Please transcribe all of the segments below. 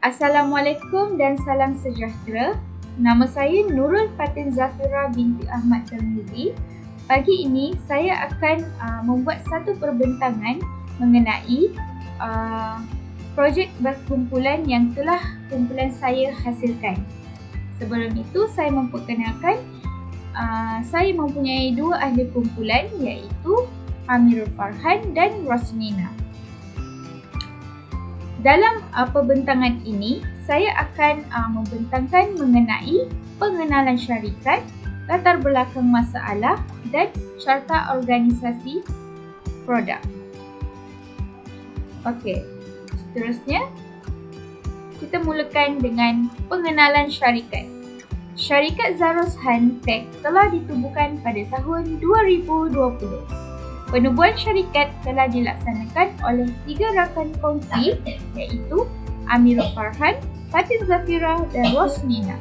Assalamualaikum dan salam sejahtera. Nama saya Nurul Fatin Zafira binti Ahmad Tirmizi. Pagi ini saya akan membuat satu perbentangan mengenai projek berkumpulan yang telah kumpulan saya hasilkan. Sebelum itu saya memperkenalkan saya mempunyai dua ahli kumpulan iaitu Amirul Farhan dan Rosnina. Dalam perbentangan ini, saya akan membentangkan mengenai pengenalan syarikat, latar belakang masalah dan carta organisasi produk. Okey, seterusnya kita mulakan dengan pengenalan syarikat. Syarikat Zaros Hantech telah ditubuhkan pada tahun 2020. Penubuhan syarikat telah dilaksanakan oleh 3 rakan kongsi iaitu Amirul Farhan, Fatin Zafira dan Rosnina.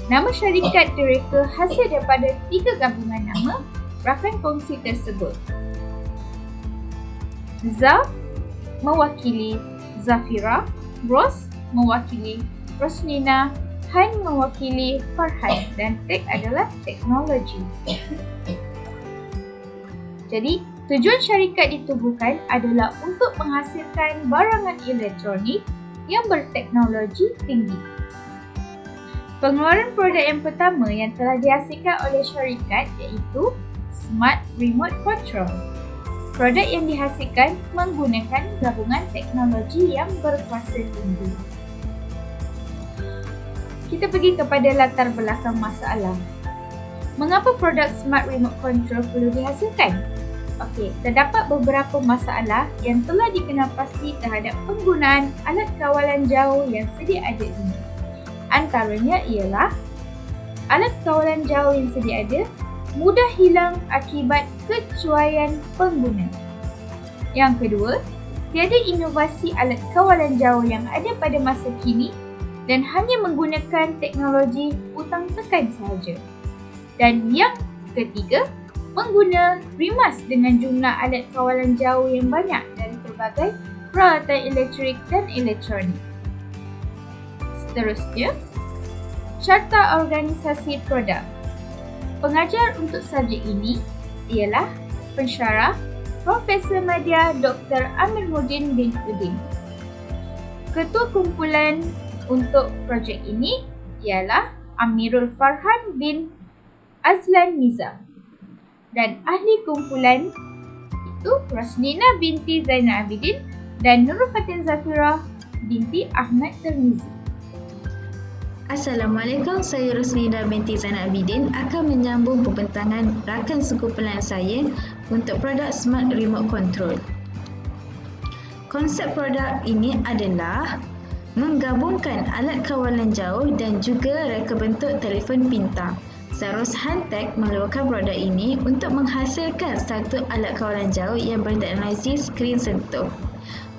Nama syarikat direka hasil daripada 3 gabungan nama rakan kongsi tersebut. Zaf mewakili Zafira, Ros mewakili Rosnina, Han mewakili Farhan dan Tech adalah teknologi. Jadi, tujuan syarikat ditubuhkan adalah untuk menghasilkan barangan elektronik yang berteknologi tinggi. Pengeluaran produk yang pertama yang telah dihasilkan oleh syarikat iaitu Smart Remote Control. Produk yang dihasilkan menggunakan gabungan teknologi yang berkuasa tinggi. Kita pergi kepada latar belakang masalah. Mengapa produk Smart Remote Control perlu dihasilkan? Okey, terdapat beberapa masalah yang telah dikenal pasti terhadap penggunaan alat kawalan jauh yang sedia ada ini. Antaranya ialah alat kawalan jauh yang sedia ada mudah hilang akibat kecuaian pengguna. Yang kedua, tiada inovasi alat kawalan jauh yang ada pada masa kini dan hanya menggunakan teknologi hutang tekan sahaja. Dan yang ketiga, pengguna rimas dengan jumlah alat kawalan jauh yang banyak dari pelbagai peralatan elektrik dan elektronik. Seterusnya, carta organisasi produk. Pengajar untuk subjek ini ialah pensyarah Profesor Madya Dr. Amirudin bin Udin. Ketua kumpulan untuk projek ini ialah Amirul Farhan bin Azlan Nizam. Dan ahli kumpulan itu Rosnina binti Zainal Abidin dan Nurul Fatin Zafira binti Ahmad Tirmizi. Assalamualaikum, saya Rosnina binti Zainal Abidin akan menyambung pembentangan rakan sekumpulan saya untuk produk Smart Remote Control. Konsep produk ini adalah menggabungkan alat kawalan jauh dan juga reka bentuk telefon pintar. Zaros Hantech mengeluarkan produk ini untuk menghasilkan satu alat kawalan jauh yang berteknologi skrin sentuh,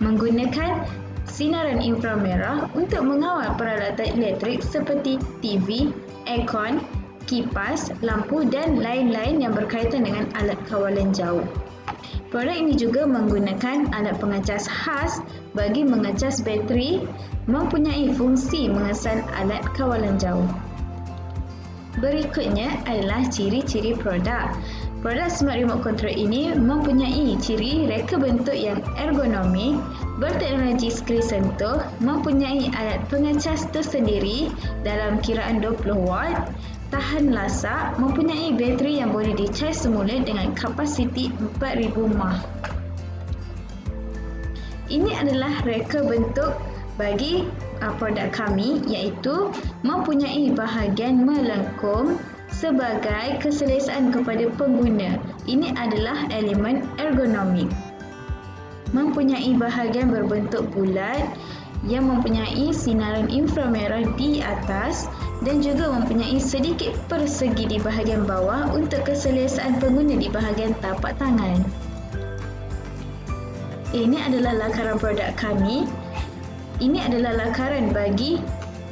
menggunakan sinaran inframerah untuk mengawal peralatan elektrik seperti TV, aircon, kipas, lampu dan lain-lain yang berkaitan dengan alat kawalan jauh. Produk ini juga menggunakan alat pengecas khas bagi mengecas bateri, mempunyai fungsi mengesan alat kawalan jauh. Berikutnya adalah ciri-ciri produk. Produk Smart Remote Control ini mempunyai ciri reka bentuk yang ergonomik, berteknologi skrin sentuh, mempunyai alat pengecas tersendiri dalam kiraan 20 watt, tahan lasak, mempunyai bateri yang boleh dicas semula dengan kapasiti 4000 mAh. Ini adalah reka bentuk bagi produk kami iaitu mempunyai bahagian melengkung sebagai keselesaan kepada pengguna. Ini adalah elemen ergonomik. Mempunyai bahagian berbentuk bulat yang mempunyai sinaran inframerah di atas dan juga mempunyai sedikit persegi di bahagian bawah untuk keselesaan pengguna di bahagian tapak tangan. Ini adalah lakaran produk kami. Ini adalah lakaran bagi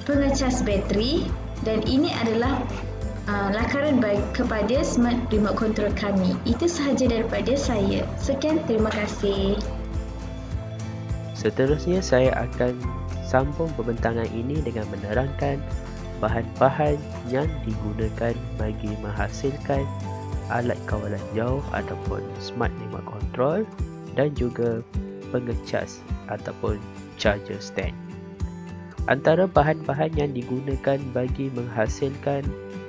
pengecas bateri dan ini adalah lakaran kepada Smart Remote Control kami. Itu sahaja daripada saya. Sekian, terima kasih. Seterusnya saya akan sambung pembentangan ini dengan menerangkan bahan-bahan yang digunakan bagi menghasilkan alat kawalan jauh ataupun smart remote control dan juga pengecas ataupun charger stand. Antara bahan-bahan yang digunakan bagi menghasilkan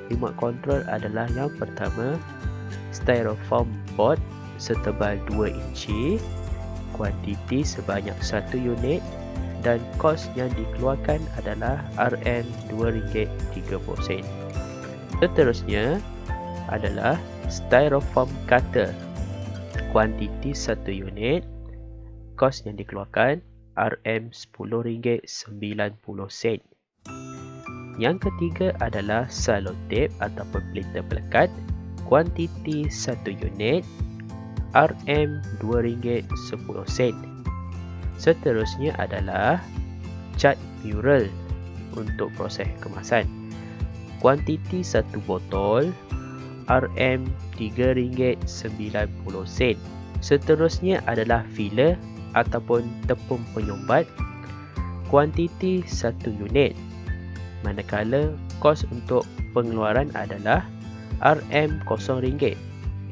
remote control adalah yang pertama, styrofoam board setebal 2 inci, kuantiti sebanyak 1 unit dan kos yang dikeluarkan adalah RM2.30. Seterusnya adalah styrofoam cutter, kuantiti 1 unit, kos yang dikeluarkan RM10.90. Yang ketiga adalah selotip ataupun printer pelekat, kuantiti 1 unit, RM2.10. Seterusnya adalah cat mural untuk proses kemasan, kuantiti 1 botol, RM3.90. Seterusnya adalah filler ataupun tepung penyumbat, kuantiti 1 unit, manakala kos untuk pengeluaran adalah RM0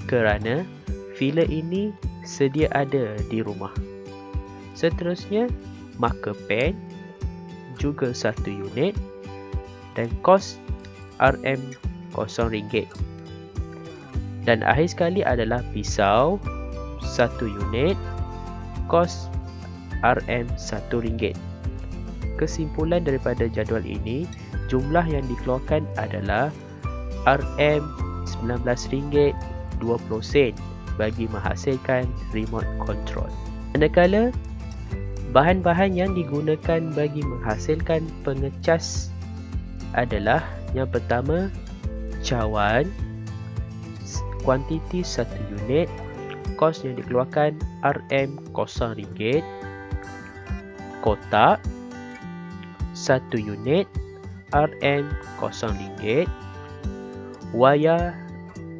kerana filler ini sedia ada di rumah. Seterusnya, marker pen juga 1 unit dan kos RM0. Dan akhir sekali adalah pisau 1 unit, kos RM1. Kesimpulan daripada jadual ini, jumlah yang dikeluarkan adalah RM19.20 bagi menghasilkan remote control. Manakala bahan-bahan yang digunakan bagi menghasilkan pengecas adalah yang pertama, cawan, kuantiti 1 unit, kos yang dikeluarkan RM0, kotak 1 unit, RM0, wayar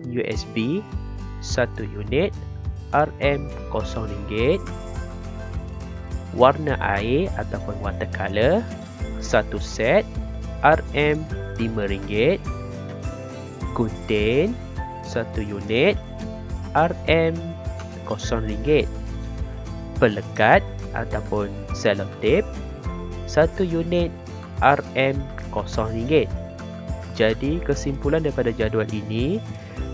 USB 1 unit, RM0, warna air ataupun watercolor 1 set, RM5, gunting 1 unit, RM0, pelekat ataupun selotip 1 unit, RM0. Jadi kesimpulan daripada jadual ini,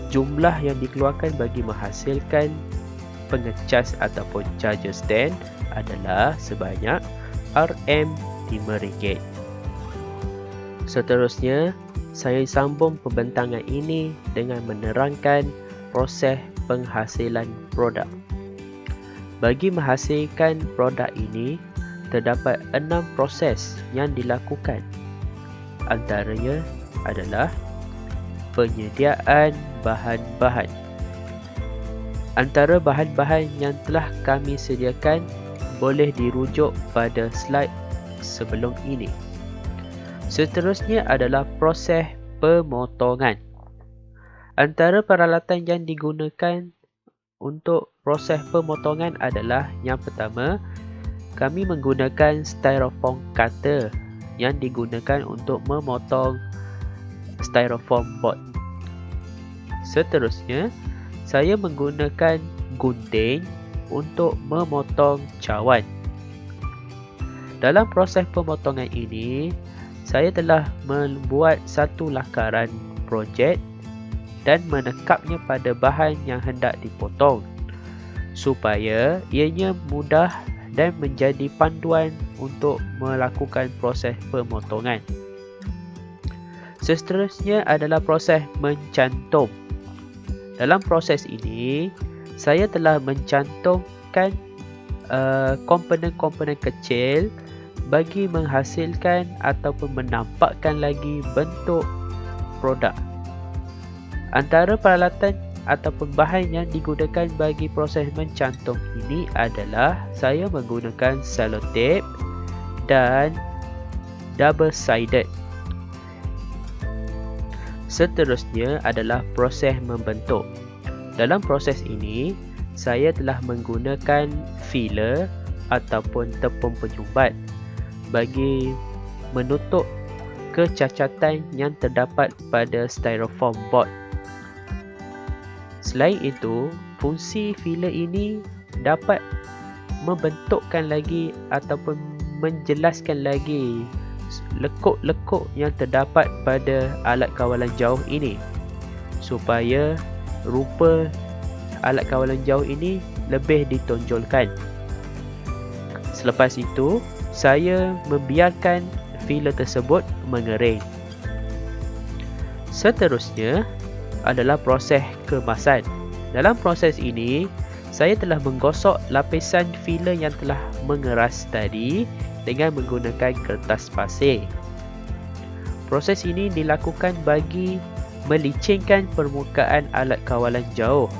jumlah yang dikeluarkan bagi menghasilkan pengecas ataupun charger stand adalah sebanyak RM5. Seterusnya, saya sambung pembentangan ini dengan menerangkan proses penghasilan produk. Bagi menghasilkan produk ini, terdapat 6 proses yang dilakukan. Antaranya adalah penyediaan bahan-bahan. Antara bahan-bahan yang telah kami sediakan boleh dirujuk pada slide sebelum ini. Seterusnya adalah proses pemotongan. Antara peralatan yang digunakan untuk proses pemotongan adalah yang pertama, kami menggunakan styrofoam cutter yang digunakan untuk memotong styrofoam board. Seterusnya, saya menggunakan gunting untuk memotong cawan. Dalam proses pemotongan ini, saya telah membuat satu lakaran projek dan menekapnya pada bahan yang hendak dipotong supaya ianya mudah dan menjadi panduan untuk melakukan proses pemotongan. Seterusnya adalah proses mencantum. Dalam proses ini, saya telah mencantumkan komponen-komponen kecil bagi menghasilkan ataupun menampakkan lagi bentuk produk. Antara peralatan ataupun bahan yang digunakan bagi proses mencantum ini adalah saya menggunakan selotip dan double-sided. Seterusnya adalah proses membentuk. Dalam proses ini, saya telah menggunakan filler ataupun tepung penyumbat bagi menutup kecacatan yang terdapat pada styrofoam board. Selain itu, fungsi filler ini dapat membentukkan lagi ataupun menjelaskan lagi lekuk-lekuk yang terdapat pada alat kawalan jauh ini supaya rupa alat kawalan jauh ini lebih ditonjolkan. Selepas itu, saya membiarkan filler tersebut mengering. Seterusnya adalah proses kemasan. Dalam proses ini, saya telah menggosok lapisan filler yang telah mengeras tadi dengan menggunakan kertas pasir. Proses ini dilakukan bagi melicinkan permukaan alat kawalan jauh.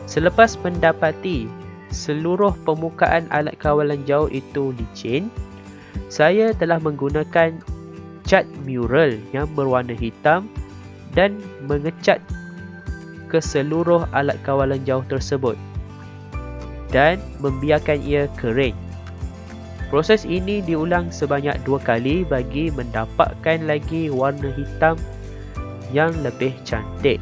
Selepas mendapati seluruh permukaan alat kawalan jauh itu licin, saya telah menggunakan cat mural yang berwarna hitam dan mengecat ke seluruh alat kawalan jauh tersebut dan membiarkan ia kering. Proses ini diulang sebanyak 2 kali bagi mendapatkan lagi warna hitam yang lebih cantik.